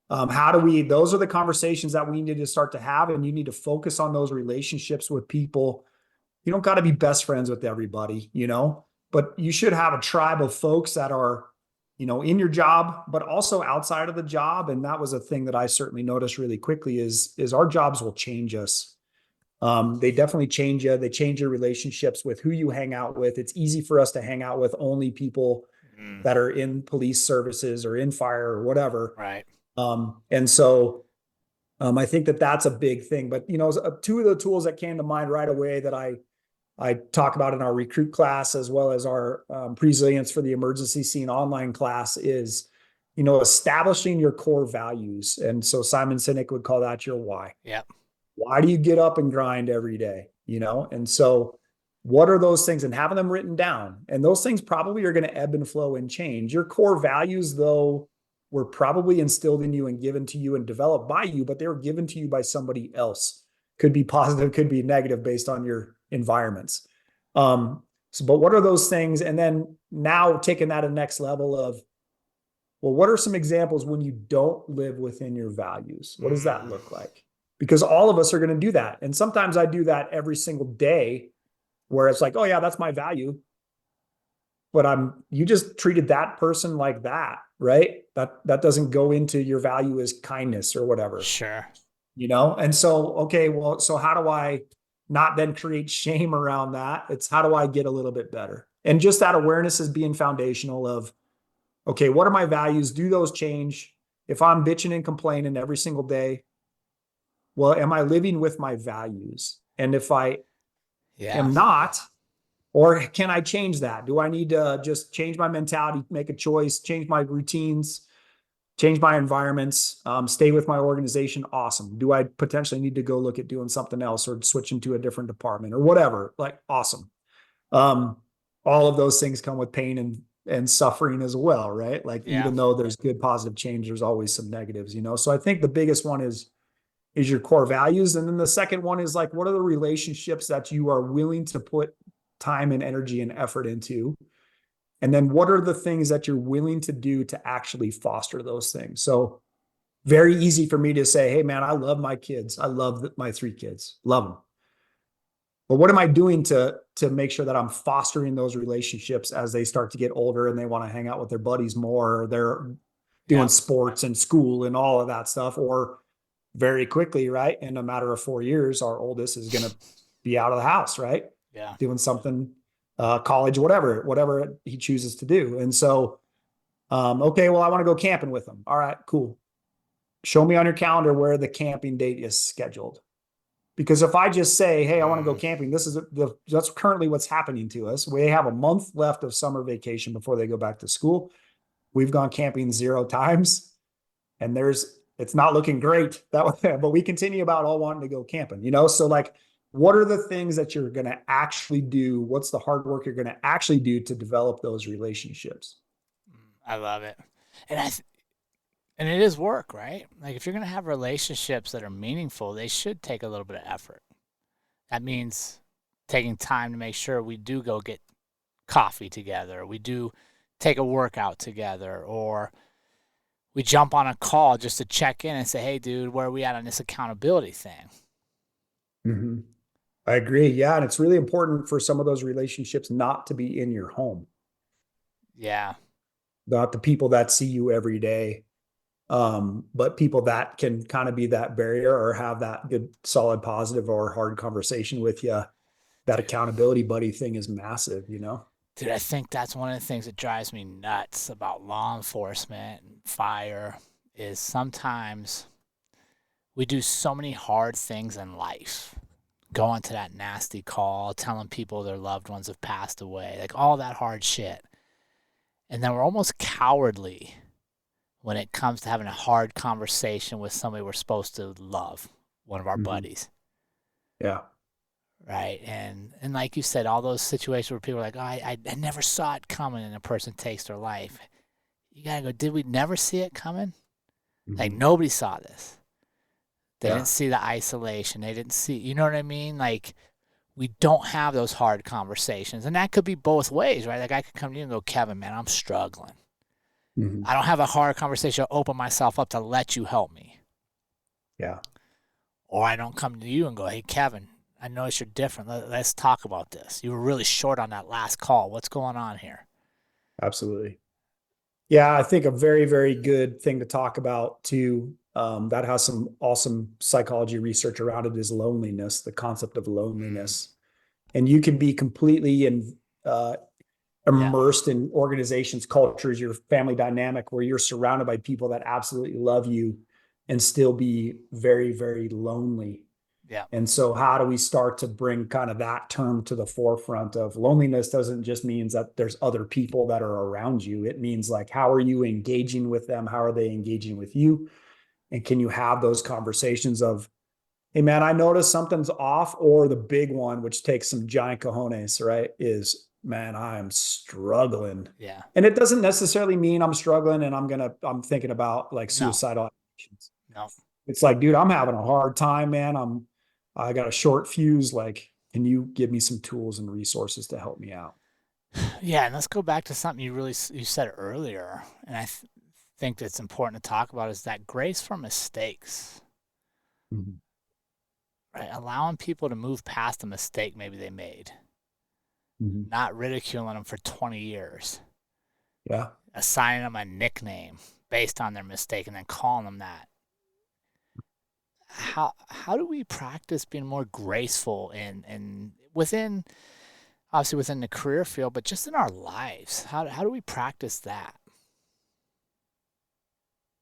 S2: those are the conversations that we need to start to have. And you need to focus on those relationships with people. You don't got to be best friends with everybody, but you should have a tribe of folks that are, in your job, but also outside of the job. And that was a thing that I certainly noticed really quickly is our jobs will change us. They definitely change you. They change your relationships with who you hang out with. It's easy for us to hang out with only people that are in police services or in fire or whatever.
S1: Right.
S2: And so I think that's a big thing. But, two of the tools that came to mind right away that I talk about in our recruit class, as well as our resilience for the emergency scene online class is, establishing your core values. And so Simon Sinek would call that your why.
S1: Yeah.
S2: Why do you get up and grind every day? And so what are those things, and having them written down, and those things probably are going to ebb and flow and change. Your core values, though, were probably instilled in you and given to you and developed by you, but they were given to you by somebody else. Could be positive, could be negative based on your environments. But what are those things? And then now taking that to the next level of, well, what are some examples when you don't live within your values? What does that look like? Because all of us are going to do that. And sometimes I do that every single day where it's like, oh yeah, that's my value. But you just treated that person like that, right? That doesn't go into your value as kindness or whatever.
S1: Sure.
S2: And so, okay, well, so how do I not then create shame around that? It's how do I get a little bit better? And just that awareness is being foundational of, okay, what are my values? Do those change? If I'm bitching and complaining every single day, well, am I living with my values? And if I am not, or can I change that? Do I need to just change my mentality, make a choice, change my routines, change my environments, stay with my organization? Awesome. Do I potentially need to go look at doing something else or switch into a different department or whatever? Like, awesome. All of those things come with pain and suffering as well, right? Like, even though there's good positive change, there's always some negatives, So I think the biggest one is is your core values. And then the second one is like, what are the relationships that you are willing to put time and energy and effort into? And then what are the things that you're willing to do to actually foster those things? So very easy for me to say, hey man, I love my kids. I love my 3 kids, love them. But what am I doing to make sure that I'm fostering those relationships as they start to get older and they want to hang out with their buddies more, or they're doing sports and school and all of that stuff? Or very quickly, right, in a matter of 4 years, our oldest is going to be out of the house, right?
S1: Yeah.
S2: Doing something, college, whatever he chooses to do. And so, okay, well, I want to go camping with him. All right, cool. Show me on your calendar where the camping date is scheduled. Because if I just say, hey, I want to go camping, that's currently what's happening to us. We have a month left of summer vacation before they go back to school. We've gone camping 0 times, and it's not looking great that way, but we continue about all wanting to go camping, So like, what are the things that you're going to actually do? What's the hard work you're going to actually do to develop those relationships?
S1: I love it. And it is work, right? Like if you're going to have relationships that are meaningful, they should take a little bit of effort. That means taking time to make sure we do go get coffee together. We do take a workout together, or we jump on a call just to check in and say, hey, dude, where are we at on this accountability thing?
S2: Mm-hmm. I agree. Yeah. And it's really important for some of those relationships not to be in your home.
S1: Yeah.
S2: Not the people that see you every day. But people that can kind of be that barrier or have that good, solid, positive or hard conversation with you. That accountability buddy thing is massive,
S1: Dude, I think that's one of the things that drives me nuts about law enforcement and fire is sometimes we do so many hard things in life. Going to that nasty call, telling people their loved ones have passed away, like all that hard shit. And then we're almost cowardly when it comes to having a hard conversation with somebody we're supposed to love, one of our buddies.
S2: Yeah.
S1: Right. And like you said, all those situations where people are like, oh, I never saw it coming, and a person takes their life. You got to go, did we never see it coming? Mm-hmm. Like nobody saw this. They didn't see the isolation. They didn't see, you know what I mean? Like we don't have those hard conversations. And that could be both ways, right? Like I could come to you and go, Kevin, man, I'm struggling. Mm-hmm. I don't have a hard conversation to open myself up to let you help me.
S2: Yeah.
S1: Or I don't come to you and go, hey, Kevin, I notice you're different. Let's talk about this. You were really short on that last call. What's going on here?
S2: Absolutely. Yeah, I think a very, very good thing to talk about too, that has some awesome psychology research around it, is loneliness, the concept of loneliness. And you can be completely immersed in organizations, cultures, your family dynamic, where you're surrounded by people that absolutely love you and still be very, very lonely.
S1: Yeah.
S2: And so how do we start to bring kind of that term to the forefront of loneliness? Doesn't just mean that there's other people that are around you. It means like, how are you engaging with them? How are they engaging with you? And can you have those conversations of, hey man, I noticed something's off? Or the big one, which takes some giant cojones, right, is, man, I am struggling.
S1: Yeah.
S2: And it doesn't necessarily mean I'm struggling and I'm thinking about like suicidal actions.
S1: No.
S2: It's like, dude, I'm having a hard time, man. I got a short fuse. Like, can you give me some tools and resources to help me out?
S1: Yeah. And let's go back to something you said earlier. And I think that's important to talk about, is that grace for mistakes. Mm-hmm. Right. Allowing people to move past a mistake maybe they made. Mm-hmm. Not ridiculing them for 20 years.
S2: Yeah.
S1: Assigning them a nickname based on their mistake and then calling them that. How do we practice being more graceful and within, obviously within the career field, but just in our lives? How do we practice that?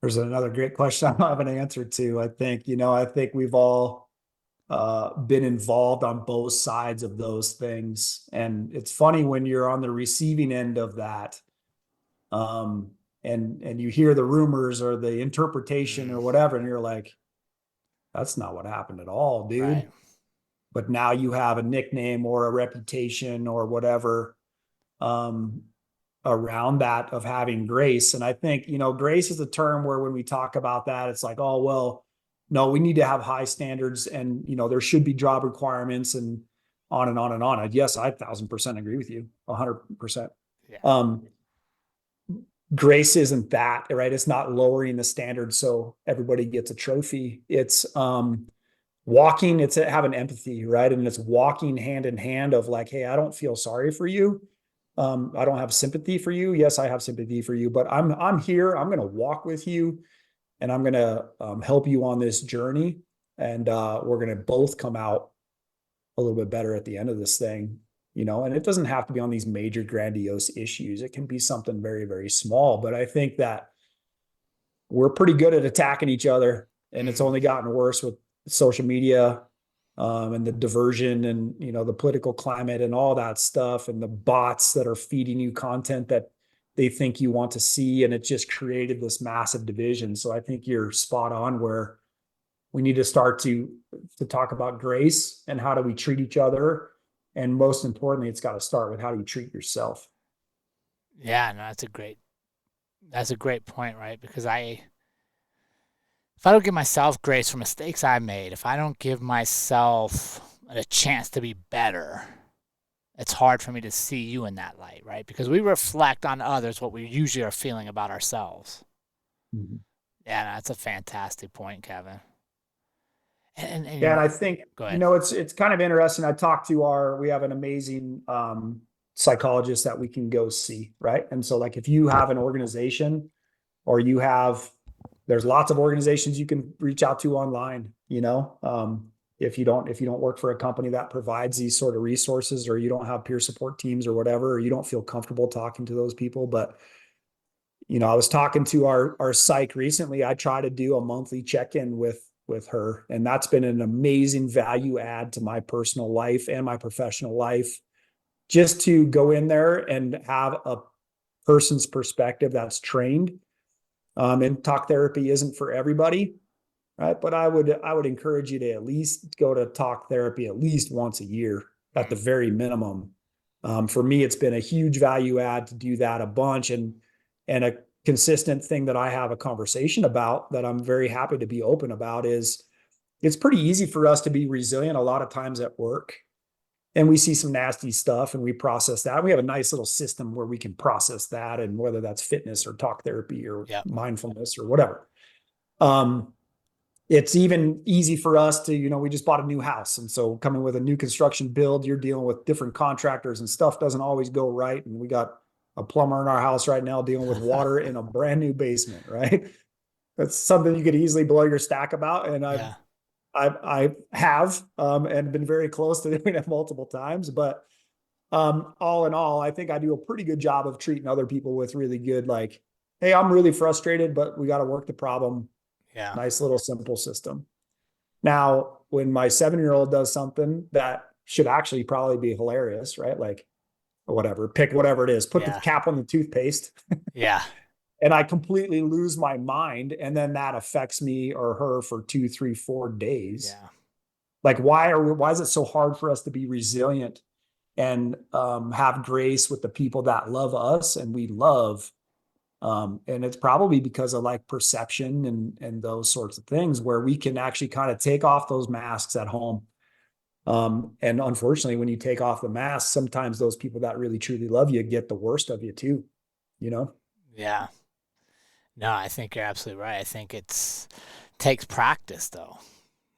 S2: There's another great question I don't have an answer to. I think we've all been involved on both sides of those things. And it's funny when you're on the receiving end of that, and you hear the rumors or the interpretation or whatever, and you're like, that's not what happened at all, dude. Right. But now you have a nickname or a reputation or whatever around that of having grace. And I think, grace is a term where when we talk about that, it's like, oh, well, no, we need to have high standards, and there should be job requirements, and on and on and on. Yes, I 1,000% agree with you, 100%.
S1: Yeah.
S2: Grace isn't that, right? It's not lowering the standard so everybody gets a trophy. It's walking, it's having empathy, right? And it's walking hand in hand of like, hey, I don't feel sorry for you. I don't have sympathy for you. Yes, I have sympathy for you, but I'm here. I'm going to walk with you, and I'm going to help you on this journey. And we're going to both come out a little bit better at the end of this thing, and it doesn't have to be on these major grandiose issues. It can be something very, very small, but I think that we're pretty good at attacking each other, and it's only gotten worse with social media, and the diversion, and the political climate and all that stuff, and the bots that are feeding you content that they think you want to see, and it just created this massive division. So I think you're spot on, where we need to start to talk about grace and how do we treat each other, and most importantly, it's got to start with how do you treat yourself.
S1: Yeah, no, that's a great point, right? Because if I don't give myself grace for mistakes I made, if I don't give myself a chance to be better, it's hard for me to see you in that light, right? Because we reflect on others what we usually are feeling about ourselves.
S2: Mm-hmm.
S1: Yeah, no, that's a fantastic point, Kevin. And
S2: Yeah, and I think
S1: go ahead.
S2: it's kind of interesting. We have an amazing psychologist that we can go see, right? And so, like, if you have an organization, or there's lots of organizations you can reach out to online. If you don't work for a company that provides these sort of resources, or you don't have peer support teams or whatever, or you don't feel comfortable talking to those people. But I was talking to our psych recently. I try to do a monthly check-in with her, and that's been an amazing value add to my personal life and my professional life, just to go in there and have a person's perspective that's trained. And talk therapy isn't for everybody, right? But I would encourage you to at least go to talk therapy at least once a year at the very minimum. For me, it's been a huge value add to do that a bunch, and a consistent thing that I have a conversation about that I'm very happy to be open about is it's pretty easy for us to be resilient a lot of times at work, and we see some nasty stuff and we process that. We have a nice little system where we can process that, and whether that's fitness or talk therapy or mindfulness or whatever. It's even easy for us to, we just bought a new house. And so coming with a new construction build, you're dealing with different contractors, and stuff doesn't always go right. And we got a plumber in our house right now dealing with water in a brand new basement, right? That's something you could easily blow your stack about. And I have and been very close to doing it multiple times. But all in all, I think I do a pretty good job of treating other people with really good, like, hey, I'm really frustrated, but we got to work the problem.
S1: Yeah.
S2: Nice little simple system. Now, when my 7-year-old does something that should actually probably be hilarious, right? Like, whatever, pick whatever it is, put the cap on the toothpaste.
S1: Yeah.
S2: And I completely lose my mind. And then that affects me or her for 2, 3, 4 days.
S1: Yeah.
S2: Like, why is it so hard for us to be resilient and have grace with the people that love us and we love? And it's probably because of like perception and those sorts of things, where we can actually kind of take off those masks at home. And unfortunately, when you take off the mask, sometimes those people that really truly love you get the worst of you too,
S1: Yeah. No, I think you're absolutely right. I think takes practice though,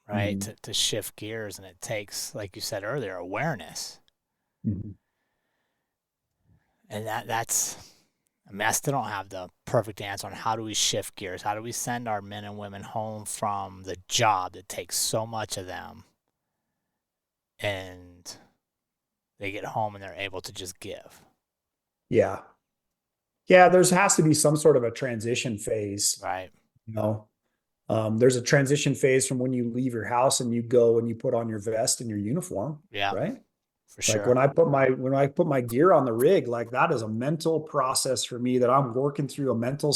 S1: right?
S2: Mm-hmm.
S1: To shift gears, and it takes, like you said earlier, awareness.
S2: Mm-hmm.
S1: And I still don't have the perfect answer on how do we shift gears? How do we send our men and women home from the job that takes so much of them, and they get home and they're able to just give?
S2: Yeah. Yeah. Has to be some sort of a transition phase,
S1: right?
S2: There's a transition phase from when you leave your house and you go and you put on your vest and your uniform.
S1: Yeah.
S2: Right.
S1: For sure.
S2: Like when I put my gear on the rig, like that is a mental process for me that I'm working through, a mental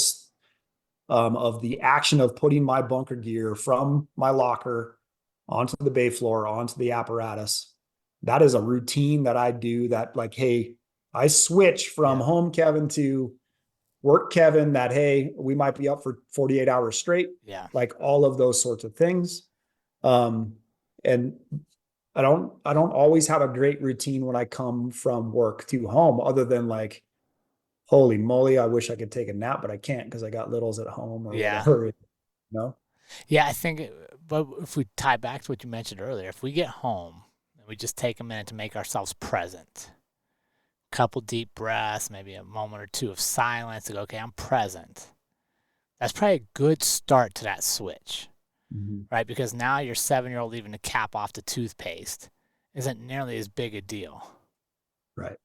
S2: of the action of putting my bunker gear from my locker onto the bay floor, onto the apparatus. That is a routine that I do that, like, hey, I switch from home, Kevin, to work Kevin that, hey, we might be up for 48 hours straight.
S1: Yeah.
S2: Like all of those sorts of things. And I don't always have a great routine when I come from work to home, other than like, holy moly, I wish I could take a nap, but I can't because I got littles at home or whatever, you know?
S1: Yeah, I think, but if we tie back to what you mentioned earlier, if we get home and we just take a minute to make ourselves present, couple deep breaths, maybe a moment or two of silence to go, okay, I'm present. That's probably a good start to that switch, right? Because now your 7-year-old leaving the cap off the toothpaste isn't nearly as big a deal.
S2: Right.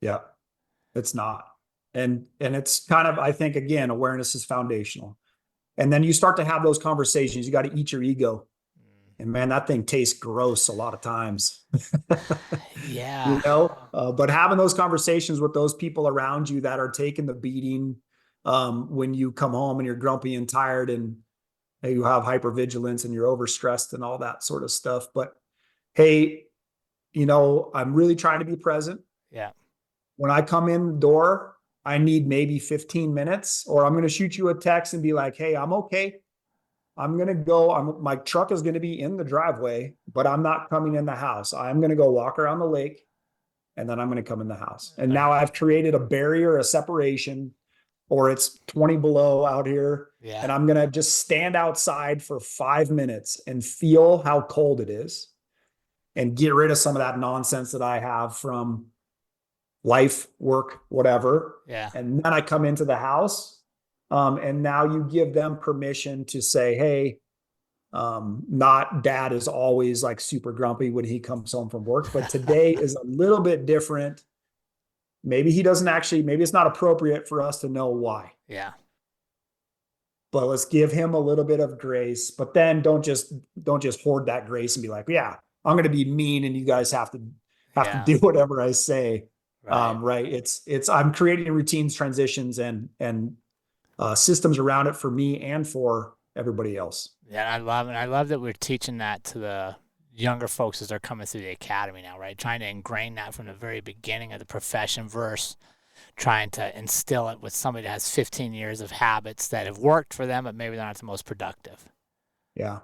S2: Yeah, it's not. And it's kind of, I think, again, awareness is foundational. And then you start to have those conversations. You got to eat your ego. And man, that thing tastes gross a lot of times.
S1: Yeah.
S2: You know, but having those conversations with those people around you that are taking the beating when you come home and you're grumpy and tired and you have hypervigilance and you're overstressed and all that sort of stuff. But hey, you know, I'm really trying to be present.
S1: Yeah.
S2: When I come in the door, I need maybe 15 minutes, or I'm going to shoot you a text and be like, hey, I'm okay. I'm going to go. My truck is going to be in the driveway, but I'm not coming in the house. I'm going to go walk around the lake, and then I'm going to come in the house. And now I've created a barrier, a separation, or it's 20 below out here.
S1: Yeah.
S2: And I'm going to just stand outside for 5 minutes and feel how cold it is and get rid of some of that nonsense that I have from life, work, whatever.
S1: Yeah.
S2: And then I come into the house. And now you give them permission to say, hey, not dad is always like super grumpy when he comes home from work, but today is a little bit different. Maybe he doesn't actually, maybe it's not appropriate for us to know why.
S1: Yeah.
S2: But let's give him a little bit of grace, but then don't just hoard that grace and be like, yeah, I'm going to be mean and you guys have to do whatever I say. Right. It's, I'm creating routines, transitions, and systems around it for me and for everybody else.
S1: Yeah, I love it. I love that we're teaching that to the younger folks as they're coming through the academy now, right? Trying to ingrain that from the very beginning of the profession versus trying to instill it with somebody that has 15 years of habits that have worked for them, but maybe they're not the most productive.
S2: Yeah.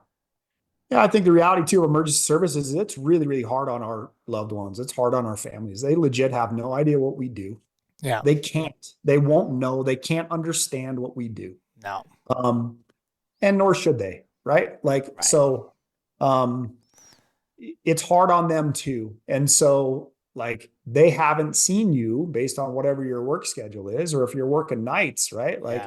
S2: Yeah, I think the reality too of emergency services is it's really, really hard on our loved ones. It's hard on our families. They legit have no idea what we do.
S1: Yeah.
S2: They can't. They won't know. They can't understand what we do.
S1: No.
S2: And nor should they, right? Like, so it's hard on them too. And so like they haven't seen you based on whatever your work schedule is, or if you're working nights, right? Like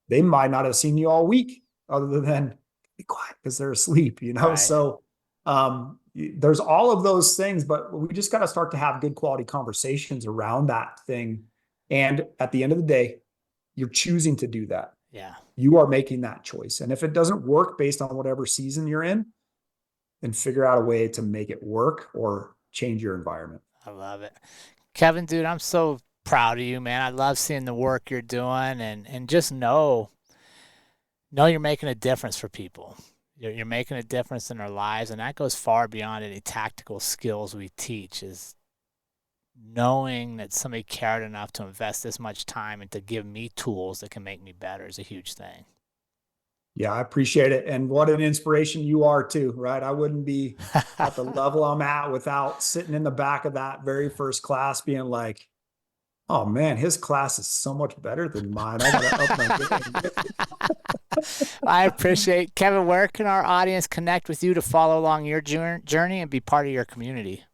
S2: they might not have seen you all week other than be quiet because they're asleep, you know? Right. So there's all of those things, but we just got to start to have good quality conversations around that thing. And at the end of the day, you're choosing to do that.
S1: Yeah.
S2: You are making that choice. And if it doesn't work based on whatever season you're in, then figure out a way to make it work or change your environment.
S1: I love it. Kevin, dude, I'm so proud of you, man. I love seeing the work you're doing and just know you're making a difference for people. You're making a difference in their lives, and that goes far beyond any tactical skills we teach, is knowing that somebody cared enough to invest this much time and to give me tools that can make me better is a huge thing.
S2: Yeah, I appreciate it. And what an inspiration you are too, right? I wouldn't be at the level I'm at without sitting in the back of that very first class being like, oh man, his class is so much better than mine. I gotta up my game.
S1: I appreciate, Kevin, where can our audience connect with you to follow along your journey and be part of your community?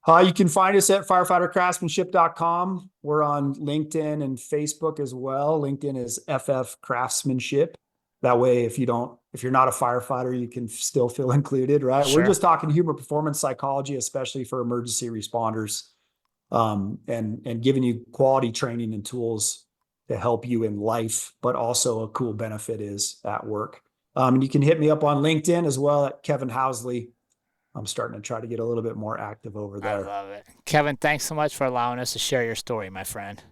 S2: You can find us at firefightercraftsmanship.com. We're on LinkedIn and Facebook as well. LinkedIn is FF Craftsmanship. That way, if you're not a firefighter, you can still feel included, right? Sure. We're just talking human performance psychology, especially for emergency responders, and giving you quality training and tools to help you in life, but also a cool benefit is at work. And you can hit me up on LinkedIn as well at Kevin Housley. I'm starting to try to get a little bit more active over there.
S1: I love it. Kevin, thanks so much for allowing us to share your story, my friend.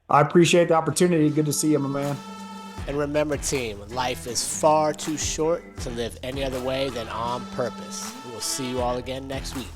S2: I appreciate the opportunity. Good to see you, my man.
S1: And remember, team, life is far too short to live any other way than on purpose. We will see you all again next week.